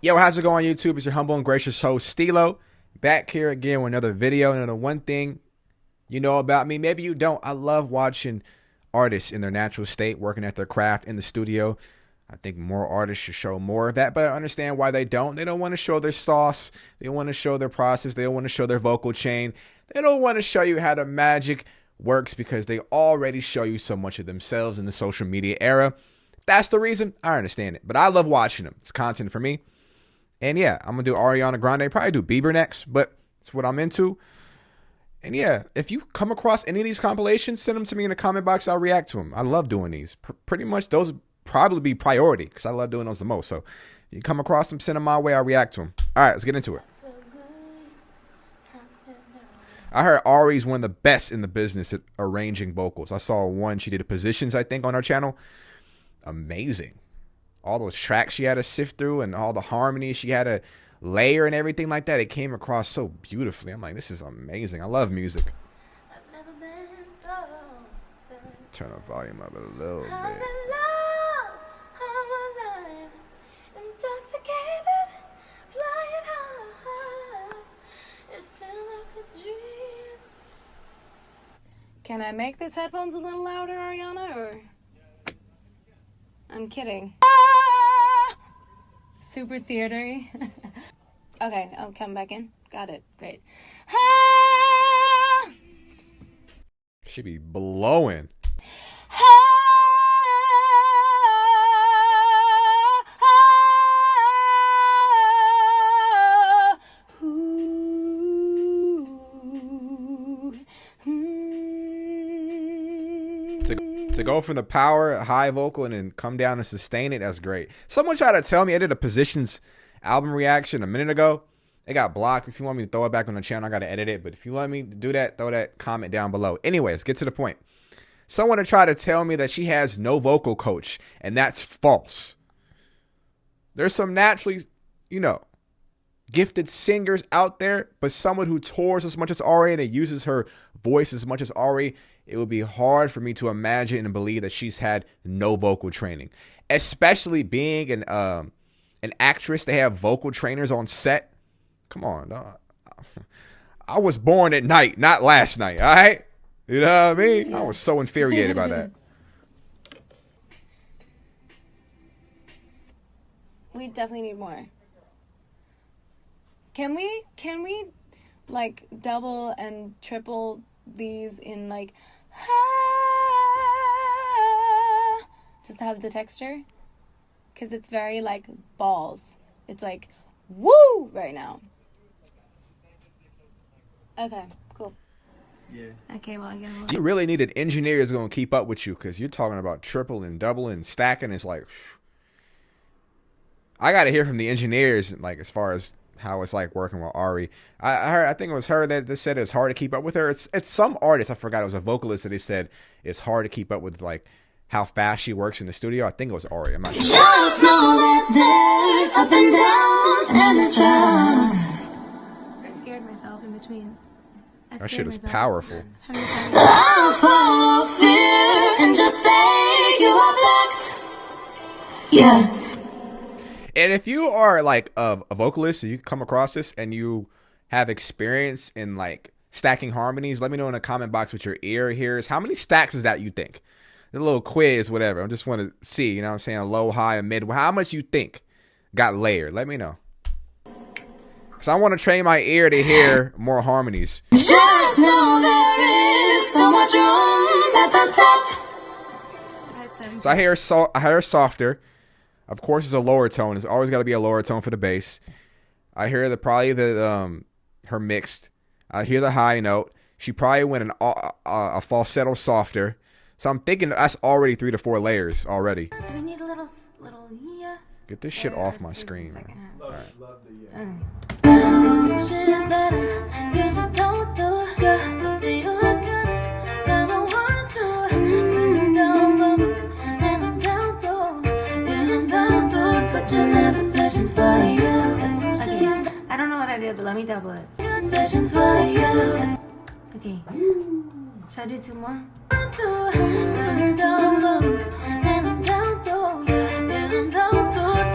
Yo, how's it going, YouTube? It's your humble and gracious host, Stilo, back here again with another video. And the one thing you know about me, maybe you don't, I love watching artists in their natural state, working at their craft in the studio. I think more artists should show more of that, but I understand why they don't. They don't want to show their sauce. They don't want to show their process. They don't want to show their vocal chain. They don't want to show you how the magic works because they already show you so much of themselves in the social media era. That's the reason. I understand it, but I love watching them. It's content for me. And yeah, I'm going to do Ariana Grande, probably do Bieber next, but it's what I'm into. And yeah, if you come across any of these compilations, send them to me in the comment box. I'll react to them. I love doing these. Pretty much those probably be priority because I love doing those the most. So if you come across them, send them my way. I'll react to them. All right, let's get into it. I heard Ari's one of the best in the business at arranging vocals. I saw one. She did positions, I think, on her channel. Amazing. All those tracks she had to sift through and all the harmonies she had to layer and everything like that. It came across so beautifully. I'm like, this is amazing. I love music. Turn the volume up a little bit. Can I make these headphones a little louder, Ariana, or? I'm kidding. Super theatery. Okay, I'll come back in. Got it. Great. She be blowing. To go from the power, high vocal, and then come down and sustain it, that's great. Someone tried to tell me I did a Positions album reaction a minute ago. It got blocked. If you want me to throw it back on the channel, I got to edit it. But if you want me to do that, throw that comment down below. Anyways, get to the point. Someone tried to tell me that she has no vocal coach, and that's false. There's some naturally, gifted singers out there, but someone who tours as much as Ari and uses her voice as much as Ari, it would be hard for me to imagine and believe that she's had no vocal training, especially being an actress. They have vocal trainers on set. Come on, dog. I was born at night, not last night. All right, you know what I mean? I was so infuriated by that. We definitely need more. Can we like double and triple these in like just to have the texture? Because it's very like balls. It's like woo right now. Okay, cool. Yeah. Okay, well, again, You really need an engineer who's going to keep up with you because you're talking about triple and double and stacking. It's like, I got to hear from the engineers, like as far as how it's like working with Ari. I think it was her that said it's hard to keep up with her. It's some artist, I forgot, it was a vocalist that they said it's hard to keep up with like how fast she works in the studio. I think it was Ari. I'm not sure. Just know that there's up and downs and there's trials. I scared myself in between. That shit is powerful. I'll follow fear and just say you are backed. Yeah. And if you are like a vocalist and you come across this and you have experience in like stacking harmonies, let me know in the comment box what your ear hears. How many stacks is that, you think? A little quiz, whatever. I just want to see, you know what I'm saying, a low, high, a mid. How much you think got layered? Let me know. Because I want to train my ear to hear more harmonies. Just know there is so much room at the top. So I hear softer. Of course, it's a lower tone. It's always got to be a lower tone for the bass. I hear her mixed. I hear the high note. She probably went a falsetto softer. So I'm thinking that's already 3 to 4 layers already. Do we need a little yeah? Get this shit off my screen, man. All right. I don't know what I did, but let me double it. Okay. Should I do 2 more?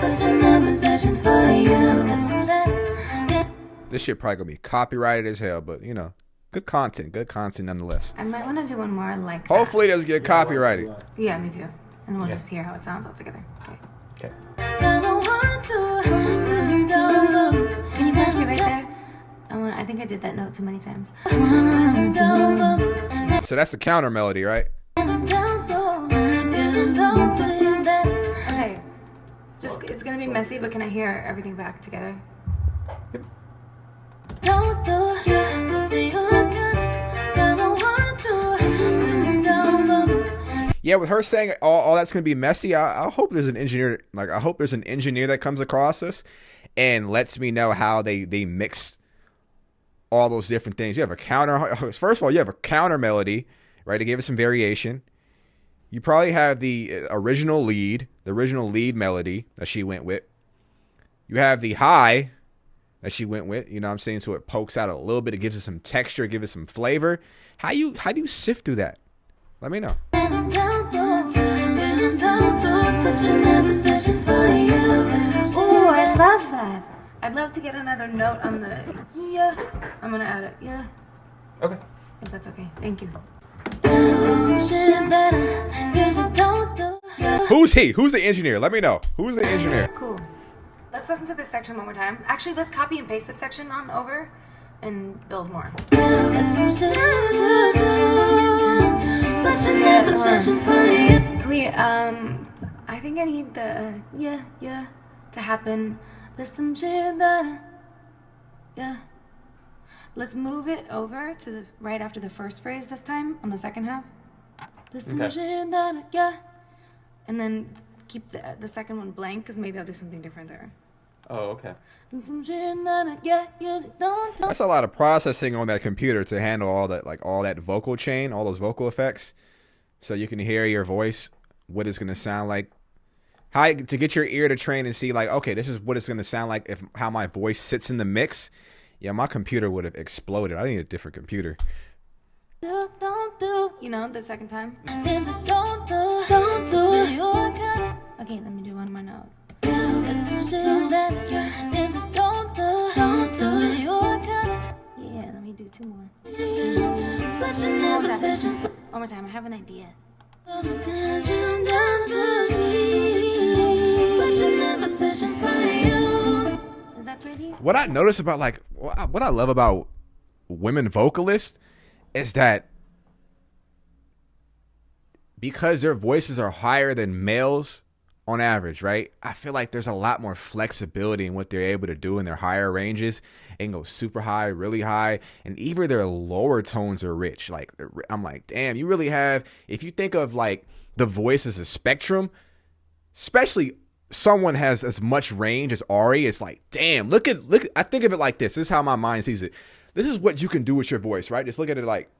Such an obsession for you. This shit probably gonna be copyrighted as hell, but you know, good content nonetheless. I might want to do one more like Hopefully it doesn't get copyrighted. that. Yeah, me too. And we'll just hear how it sounds all together. Okay. Okay. Can you punch me right there? I think I did that note too many times. So that's the counter melody, right? Okay. Just it's gonna be messy, but can I hear everything back together? Yeah, with her saying all that's gonna be messy, I hope there's an engineer. Like I hope there's an engineer that comes across us and lets me know how they mix all those different things. You have a counter. First of all, you have a counter melody, right, to give it some variation. You probably have the original lead melody that she went with. You have the high that she went with, you know what I'm saying? So it pokes out a little bit, it gives it some texture, gives it some flavor. How do you sift through that? Let me know. Oh, I love that. I'd love to get another note on the yeah. I'm gonna add it. Yeah. Okay. If that's okay. Thank you. Who's he? Who's the engineer? Let me know. Who's the engineer? Cool. Let's listen to this section one more time. Actually, let's copy and paste this section on over and build more. Can we, I think I need the, yeah, to happen. There's some shit that, yeah. Let's move it over to the right after the first phrase this time on the second half. There's some shit that, yeah. And then keep the second one blank because maybe I'll do something different there. Oh, okay. That's a lot of processing on that computer to handle all that vocal chain, all those vocal effects, so you can hear your voice, what it's gonna sound like. To get your ear to train and see like, okay, this is what it's gonna sound like how my voice sits in the mix. Yeah, my computer would have exploded. I need a different computer. Don't do. You know, the second time. Okay, let me do one more note. Yeah, let me do two more. One more time, I have an idea. Is that pretty? What I notice about what I love about women vocalists is that because their voices are higher than males on average, right? I feel like there's a lot more flexibility in what they're able to do in their higher ranges and go super high, really high, and even their lower tones are rich. Like I'm like, damn, you really have. If you think of like the voice as a spectrum, especially someone has as much range as Ari, it's like, damn, look. I think of it like this. This is how my mind sees it. This is what you can do with your voice, right? Just look at it like,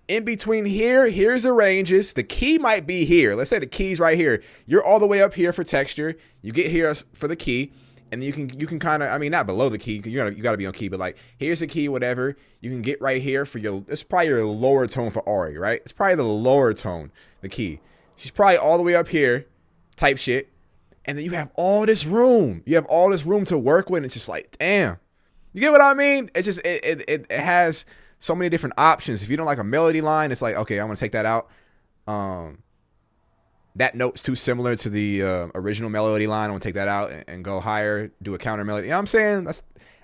in between here's the ranges. The key might be here. Let's say the key's right here. You're all the way up here for texture. You get here for the key, and you can kind of, I mean, not below the key. You got to be on key, but like here's the key, whatever. You can get right here for your. It's probably your lower tone for Ari, right? It's probably the lower tone, the key. She's probably all the way up here, type shit, and then you have all this room. You have all this room to work with. And it's just like, damn. You get what I mean? It's just it has so many different options. If you don't like a melody line, it's like, okay, I'm gonna take that out. That note's too similar to the original melody line. I'm gonna take that out and go higher, do a counter melody. You know what I'm saying?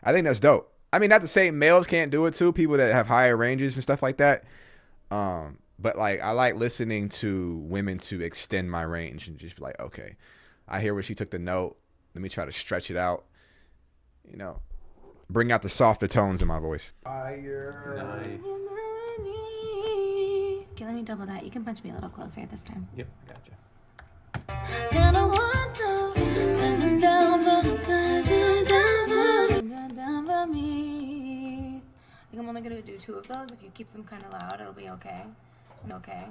I think that's dope. I mean, not to say males can't do it too, people that have higher ranges and stuff like that. But like, I like listening to women to extend my range and just be like, okay, I hear where she took the note. Let me try to stretch it out. You know, bring out the softer tones in my voice. Fire. Nice. Okay, let me double that. You can punch me a little closer this time. Yep, I gotcha. I think I'm only gonna do 2 of those. If you keep them kind of loud, it'll be okay. Okay.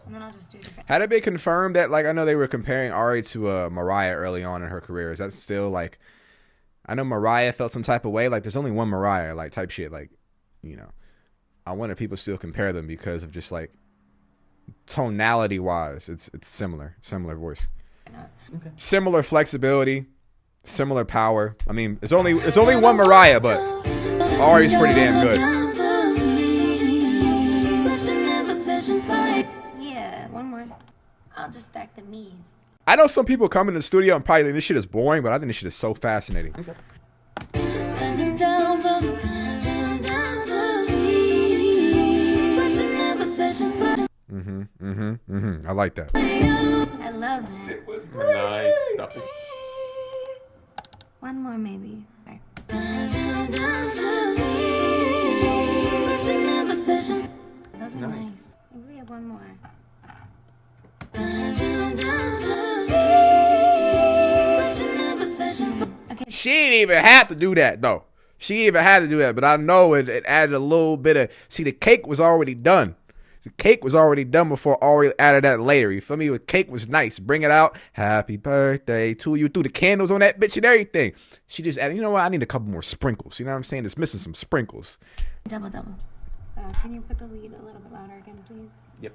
And then I'll just do different. Had it been confirmed that, like, I know they were comparing Ari to Mariah early on in her career. Is that still, like, I know Mariah felt some type of way. Like, there's only one Mariah, like, type shit. Like, you know, I wonder if people still compare them because of just, like, tonality-wise. It's similar voice. Okay. Similar flexibility. Similar power. I mean, it's only one Mariah, but Ari's pretty damn good. Yeah, one more. I'll just stack the me's. I know some people come in the studio and probably think this shit is boring, but I think this shit is so fascinating. Okay. I like that. I love it. It was nice. One more, maybe. Okay. Those are nice. Maybe we have one more. Okay. She didn't even have to do that, though. She didn't even have to do that, but I know it added a little bit of... See, the cake was already done. The cake was already done before Ari added that later. You feel me? The cake was nice. Bring it out. Happy birthday to you. Threw the candles on that bitch and everything. She just added, you know what? I need a couple more sprinkles. You know what I'm saying? It's missing some sprinkles. Double. Can you put the lead a little bit louder again, please? Yep.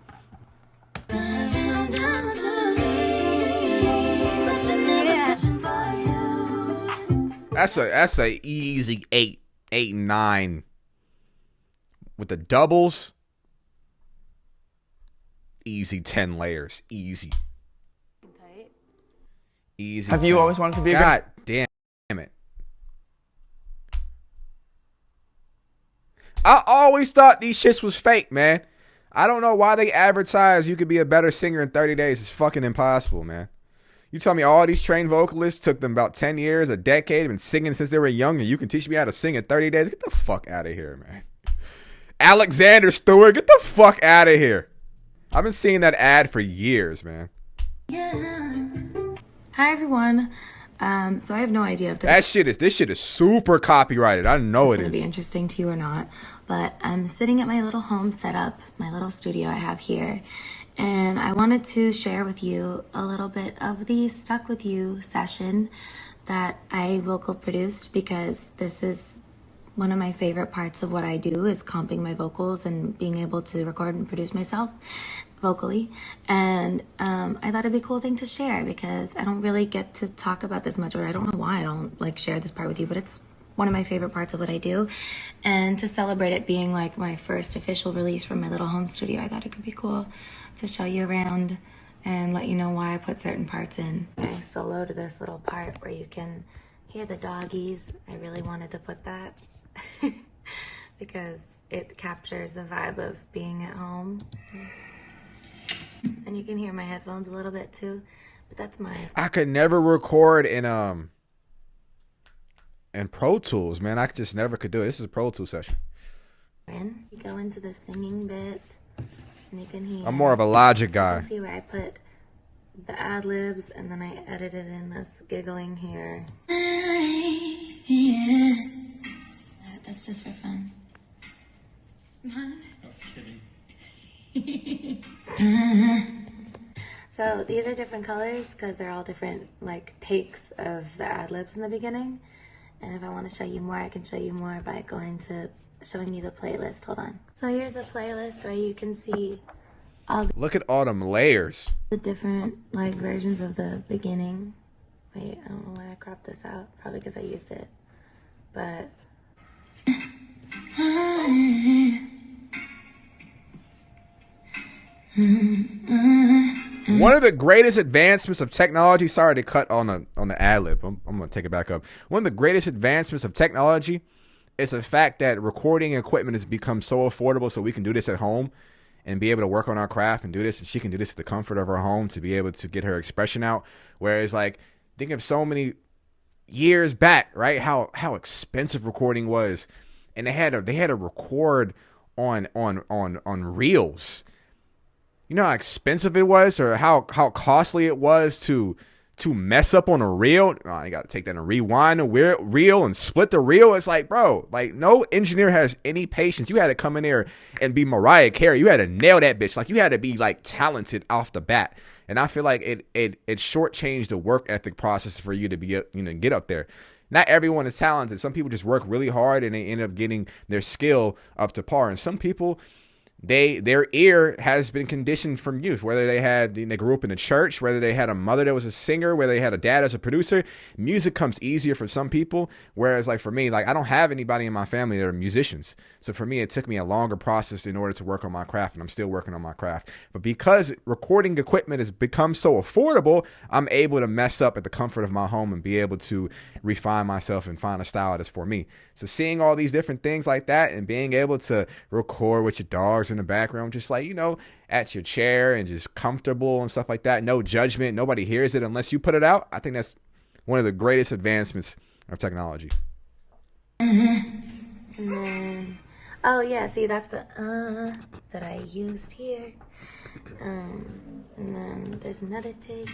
That's a easy 8 and 9. With the doubles, easy 10 layers. Easy. Tight. Easy. Have you 10. always wanted to be a God damn it. I always thought these shits was fake, man. I don't know why they advertise you could be a better singer in 30 days. It's fucking impossible, man. You tell me all these trained vocalists took them about 10 years, a decade, been singing since they were young, and you can teach me how to sing in 30 days? Get the fuck out of here, man. Alexander Stewart, get the fuck out of here. I've been seeing that ad for years, man. Hi everyone. So I have no idea if This shit is super copyrighted. I know this is it going to is. be interesting to you or not, but I'm sitting at my little home setup, my little studio I have here, and I wanted to share with you a little bit of the Stuck With You session that I vocal produced, because this is one of my favorite parts of what I do, is comping my vocals and being able to record and produce myself vocally. And I thought it'd be a cool thing to share, because I don't really get to talk about this much, or I don't know why I don't like share this part with you, but it's one of my favorite parts of what I do. And to celebrate it being like my first official release from my little home studio, I thought it could be cool to show you around and let you know why I put certain parts in. I soloed this little part where you can hear the doggies. I really wanted to put that because it captures the vibe of being at home. And you can hear my headphones a little bit too, but that's mine. I could never record in Pro Tools, man. I just never could do it. This is a Pro Tools session. You go into the singing bit, and you can hear. I'm more of a Logic You guy. can see where I put the ad libs, and then I edited in us giggling here. That's just for fun. I was kidding. So these are different colors because they're all different like takes of the ad libs in the beginning. And if I want to show you more, I can show you more by going to showing you the playlist. Hold on. So here's a playlist where you can see all Look at all them layers. the different like versions of the beginning. Wait, I don't know why I cropped this out. Probably because I used it. But One of the greatest advancements of technology. Sorry to cut on the ad lib. I'm gonna take it back up. One of the greatest advancements of technology is the fact that recording equipment has become so affordable, so we can do this at home and be able to work on our craft and do this, and she can do this at the comfort of her home to be able to get her expression out. Whereas, like, think of so many years back, right? How expensive recording was, and they had to record on reels. You know how expensive it was, or how costly it was to mess up on a reel. Oh, you got to take that and rewind a reel and split the reel. It's like, bro, like, no engineer has any patience. You had to come in there and be Mariah Carey. You had to nail that bitch. Like, you had to be like talented off the bat. And I feel like it shortchanged the work ethic process for you to be, get up there. Not everyone is talented. Some people just work really hard and they end up getting their skill up to par. And some people, their ear has been conditioned from youth, whether they grew up in the church, whether they had a mother that was a singer, whether they had a dad as a producer. Music comes easier for some people, whereas like for me, like I don't have anybody in my family that are musicians. So for me, it took me a longer process in order to work on my craft, and I'm still working on my craft. But because recording equipment has become so affordable, I'm able to mess up at the comfort of my home and be able to refine myself and find a style that's for me. So seeing all these different things like that and being able to record with your dogs in the background, just like, at your chair and just comfortable and stuff like that. No judgment. Nobody hears it unless you put it out. I think that's one of the greatest advancements of technology. And then, oh yeah, see, that's the that I used here. And then there's another take.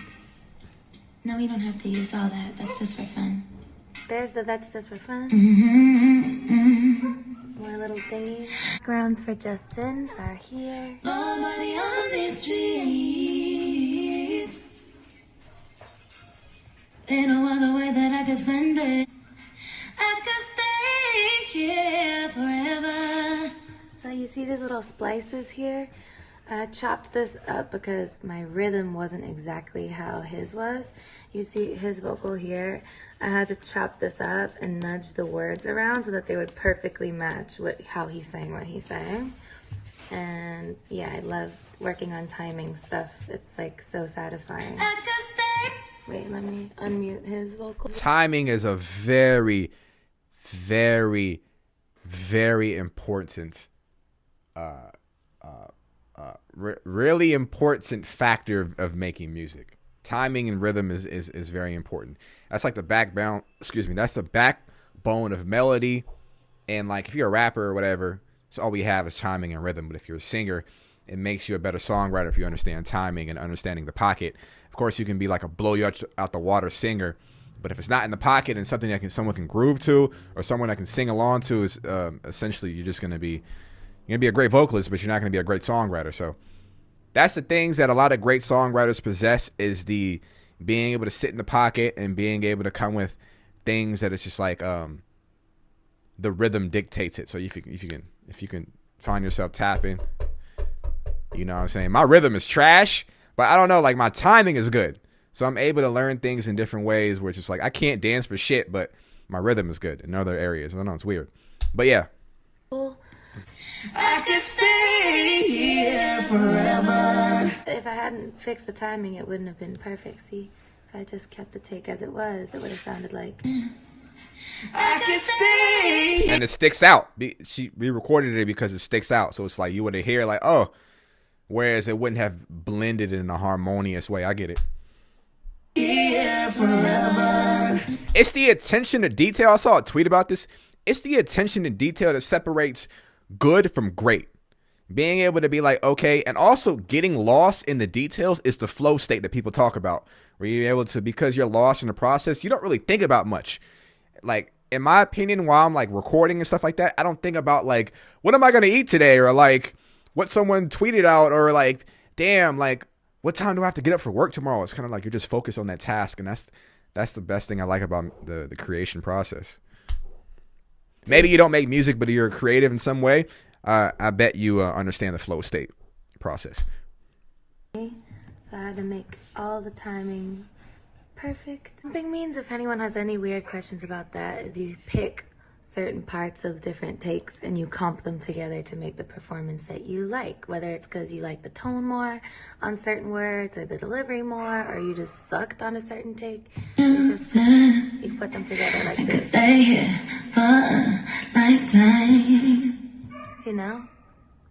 No, we don't have to use all that. That's just for fun. There's the that's just for fun. More little thingies. Grounds for Justin are here. Nobody on these trees. Ain't no other way that I could spend it. I could stay here forever. So you see these little splices here? I chopped this up because my rhythm wasn't exactly how his was. You see his vocal here. I had to chop this up and nudge the words around so that they would perfectly match how he sang what he sang. And yeah, I love working on timing stuff. It's like so satisfying. Wait, let me unmute his vocal. Timing is a very, very, very important really important factor of making music. Timing and rhythm is very important. That's like the backbone, that's the backbone of melody. And like if you're a rapper or whatever, so all we have is timing and rhythm. But if you're a singer, it makes you a better songwriter if you understand timing and understanding the pocket. Of course, you can be like a blow you out the water singer, but if it's not in the pocket and something that someone can groove to or someone that can sing along to, is essentially you're going to be a great vocalist, but you're not going to be a great songwriter. So that's the things that a lot of great songwriters possess, is the being able to sit in the pocket and being able to come with things that it's just like the rhythm dictates it. So if you can find yourself tapping, you know what I'm saying? My rhythm is trash, but I don't know, like my timing is good. So I'm able to learn things in different ways where it's just like I can't dance for shit, but my rhythm is good in other areas. I don't know, it's weird. But yeah. I could stay here forever. If I hadn't fixed the timing, it wouldn't have been perfect. See, if I just kept the take as it was, it would have sounded like I could stay. And it sticks out. We recorded it because it sticks out. So it's like you would hear like, oh, whereas it wouldn't have blended in a harmonious way. I get it. Here forever. It's the attention to detail. I saw a tweet about this. It's the attention to detail that separates good from great. Being able to be like, okay, and also getting lost in the details is the flow state that people talk about, where you're able to, because you're lost in the process, you don't really think about much. Like, in my opinion, while I'm like recording and stuff like that, I don't think about like, what am I going to eat today? Or like what someone tweeted out, or like, damn, like what time do I have to get up for work tomorrow? It's kind of like you're just focused on that task. And that's the best thing I like about the creation process. Maybe you don't make music, but you're creative in some way. I bet you understand the flow state process. I had to make all the timing perfect. Jumping means, if anyone has any weird questions about that, is you pick certain parts of different takes and you comp them together to make the performance that you like, whether it's because you like the tone more on certain words or the delivery more, or you just sucked on a certain take. You put them together like this. Stay here for a lifetime. You know?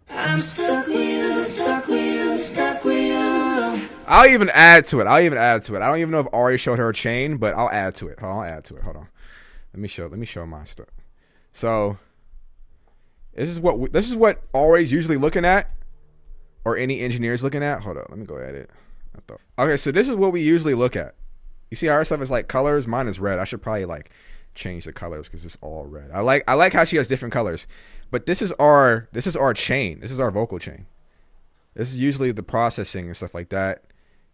I'm stuck with you, stuck with you, stuck with you. I'll even add to it. I don't even know if Ari showed her a chain, but I'll add to it. Hold on. Let me show my stuff. So this is what Ari's usually looking at, or any engineer's looking at. Hold on, let me go at it. Okay, so this is what we usually look at. You see our stuff is like colors. Mine is red. I should probably like change the colors because it's all red. I like how she has different colors. But this is our chain. This is our vocal chain. This is usually the processing and stuff like that.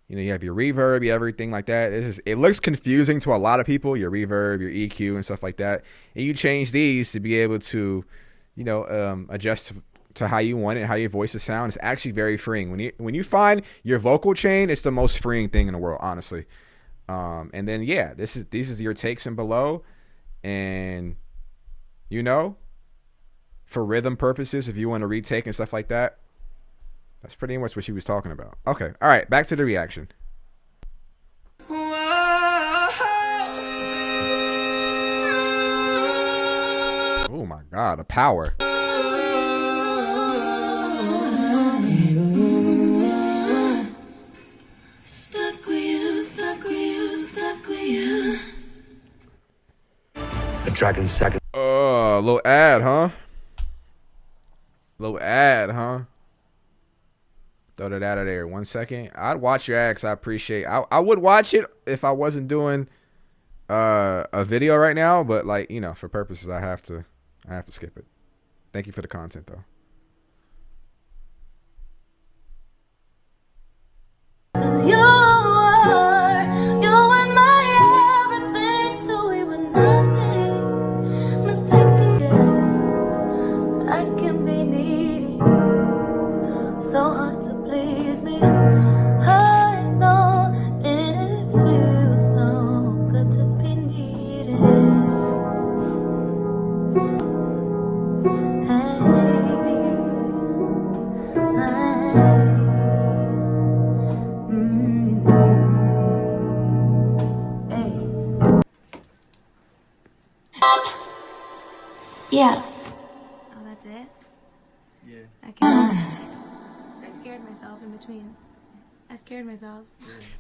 You know, you have your reverb, you have everything like that. It looks confusing to a lot of people, your reverb, your EQ and stuff like that. And you change these to be able to, you know, adjust to how you want it, how your voice to sound. It's actually very freeing. When you find your vocal chain, it's the most freeing thing in the world, honestly. And then yeah, these is your takes and below, and you know, for rhythm purposes, if you want to retake and stuff like that, that's pretty much what she was talking about. Okay, all right, back to the reaction. Oh my God, the power. Stuck with you, stuck with you, stuck with you. A dragon second. Little ad, huh? Little ad, huh? Throw that out of there 1 second. I'd watch your ad 'cause I appreciate. I would watch it if I wasn't doing a video right now, but like, you know, for purposes, I have to skip it. Thank you for the content though. You were my everything till we were nothing. Mistaken, yeah. I can be needy, so hard to please me. I know it feels so good to be needed. Yeah. Oh, that's it? Yeah. Okay. I scared myself in between. I scared myself.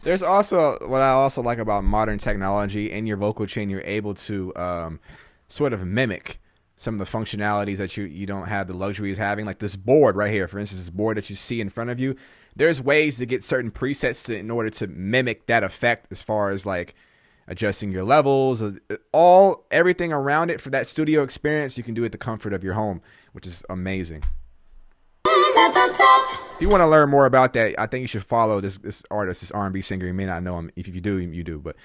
There's also what I also like about modern technology. In your vocal chain, you're able to sort of mimic some of the functionalities that you don't have the luxury of having. Like this board right here, for instance, this board that you see in front of you. There's ways to get certain presets in order to mimic that effect, as far as like adjusting your levels, everything around it for that studio experience. You can do it at the comfort of your home, which is amazing. If you want to learn more about that, I think you should follow this artist, this R&B singer. You may not know him. If you do, you do. But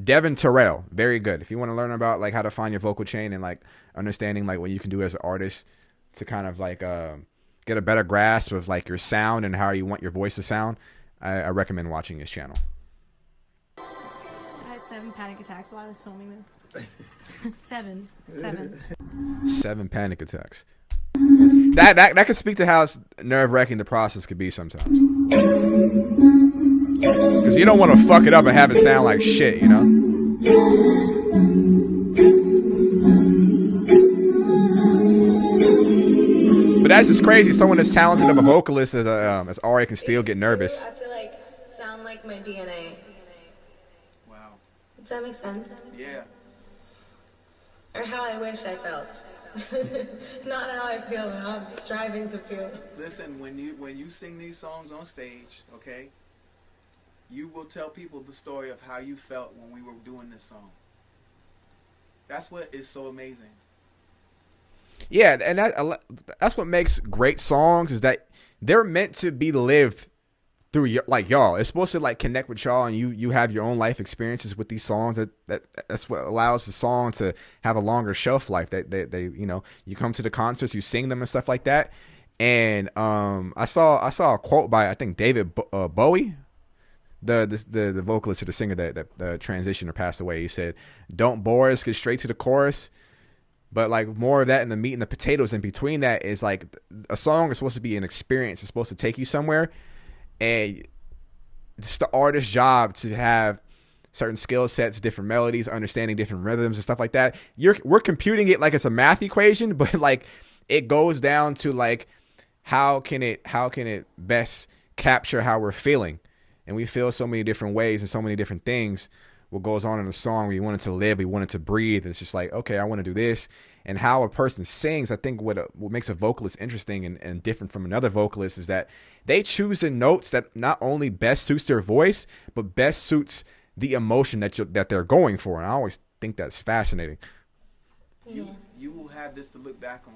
Devin Terrell, very good. If you want to learn about like how to find your vocal chain and like understanding like what you can do as an artist to kind of like get a better grasp of like your sound and how you want your voice to sound, I recommend watching his channel. I had 7 panic attacks while I was filming this. 7. 7 panic attacks. That could speak to how nerve-wracking the process could be sometimes. Because you don't want to fuck it up and have it sound like shit, you know? But that's just crazy. Someone as talented of a vocalist as Ari can still get nervous. I feel like sound like my DNA. Wow. Does that make sense? Yeah. Or how I wish I felt. Not how I feel, but how I'm striving to feel. Listen, when you sing these songs on stage, okay, you will tell people the story of how you felt when we were doing this song. That's what is so amazing. Yeah, and that's what makes great songs, is that they're meant to be lived through like y'all. It's supposed to like connect with y'all, and you have your own life experiences with these songs. That's what allows the song to have a longer shelf life. That they you know, you come to the concerts, you sing them and stuff like that. And I saw a quote by I think David Bowie, the vocalist or the singer that transitioned or passed away. He said, "Don't bore us, get straight to the chorus." But like more of that, and the meat and the potatoes in between that is like a song is supposed to be an experience. It's supposed to take you somewhere, and it's the artist's job to have certain skill sets, different melodies, understanding different rhythms and stuff like that. We're computing it like it's a math equation, but like it goes down to like how can it best capture how we're feeling, and we feel so many different ways and so many different things. What goes on in the song, we want it to live, we want it to breathe. It's just like, okay, I want to do this. And how a person sings, I think what makes a vocalist interesting and different from another vocalist is that they choose the notes that not only best suits their voice, but best suits the emotion that they're going for. And I always think that's fascinating. Yeah. You will have this to look back on.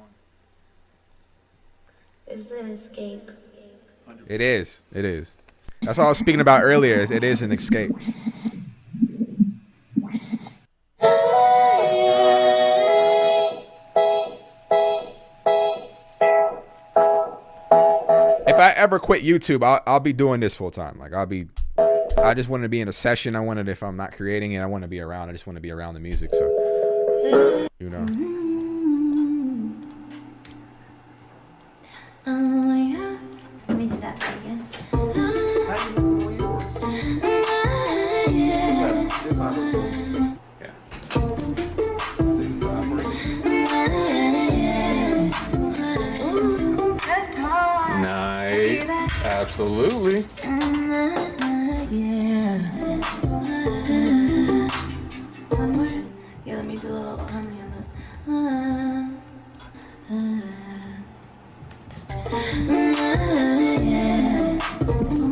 It's an escape. 100%. It is. That's all I was speaking about earlier. It is an escape. I ever quit YouTube, I'll be doing this full time. Like I just want to be in a session. I wanted, if I'm not creating it, I want to be around. I just want to be around the music. So, you know. Oh yeah. Let me do that again. That's hard. Nice. Absolutely. One more. Yeah, let me do a little harmony on that. One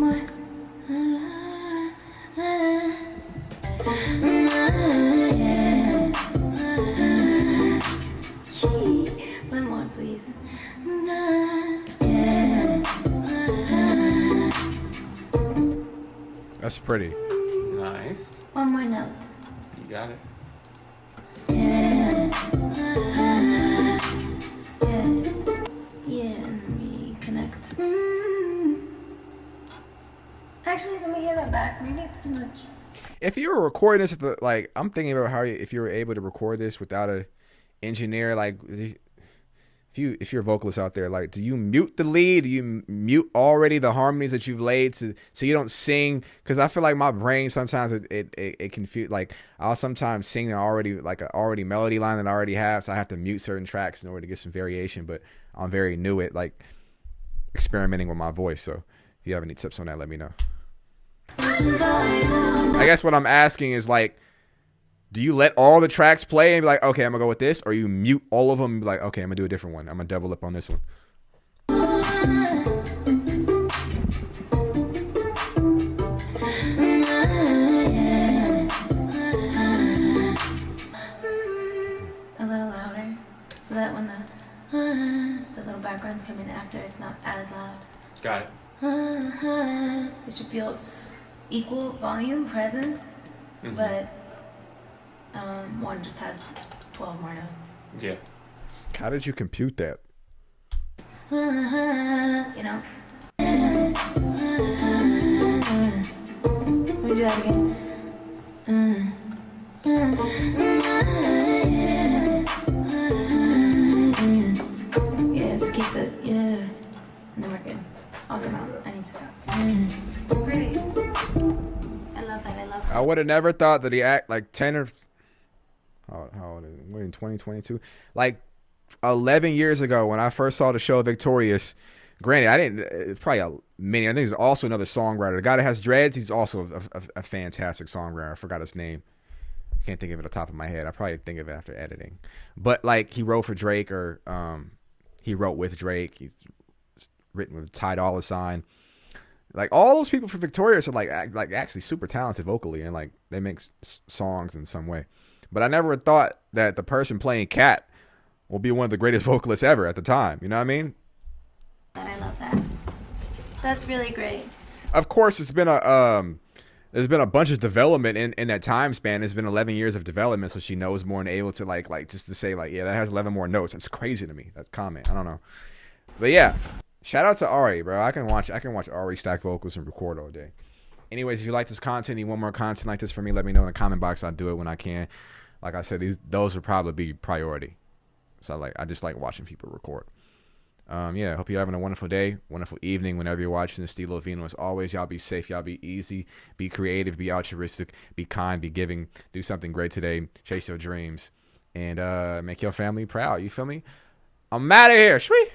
more. One more, please. That's pretty. Nice. One more note. You got it. Yeah, and then we connect. Actually, let me hear that back. Maybe it's too much. If you were recording this, like I'm thinking about how if you were able to record this without a engineer, like if you're a vocalist out there, like do you mute the lead? Do you mute already the harmonies that you've laid so you don't sing? Because I feel like my brain sometimes it confuse. Like I'll sometimes sing already like a already melody line that I already have, so I have to mute certain tracks in order to get some variation. But I'm very new at like experimenting with my voice. So if you have any tips on that, let me know. I guess what I'm asking is like, do you let all the tracks play and be like, okay, I'm gonna go with this, or you mute all of them and be like, okay, I'm gonna do a different one. I'm gonna double up on this one. A little louder, so that when the little backgrounds come in after, it's not as loud. Got it. It should feel equal volume, presence, but one just has 12 more notes. Yeah. How did you compute that? You know. Let me do that again. Yeah, just keep it. Yeah, and then we're good. I'll come out. I need to stop. Great. I love that. I love that. I would have never thought that he act like 10 or how old is he? We're in 2022. Like 11 years ago when I first saw the show Victorious. Granted, I didn't. It's probably a many. I think he's also another songwriter. The guy that has dreads, he's also a fantastic songwriter. I forgot his name. I can't think of it off the top of my head. I probably think of it after editing. But like he wrote for Drake, or he wrote with Drake. He's written with Ty Dolla $ign. Like all those people from Victorious are like actually super talented vocally, and like they make songs in some way. But I never thought that the person playing Cat will be one of the greatest vocalists ever at the time. You know what I mean? I love that. That's really great. Of course, it's been there's been a bunch of development in that time span. It's been 11 years of development, so she knows more and able to like just to say like, yeah, that has 11 more notes. That's crazy to me. That comment. I don't know. But yeah, shout out to Ari, bro. I can watch Ari stack vocals and record all day. Anyways, if you like this content, you want more content like this for me, let me know in the comment box. I'll do it when I can. Like I said, those would probably be priority. So I just like watching people record. Yeah, hope you're having a wonderful day, wonderful evening whenever you're watching this. Stilo Vino. As always, y'all be safe, y'all be easy, be creative, be altruistic, be kind, be giving, do something great today, chase your dreams, and make your family proud. You feel me? I'm out of here. Shwee.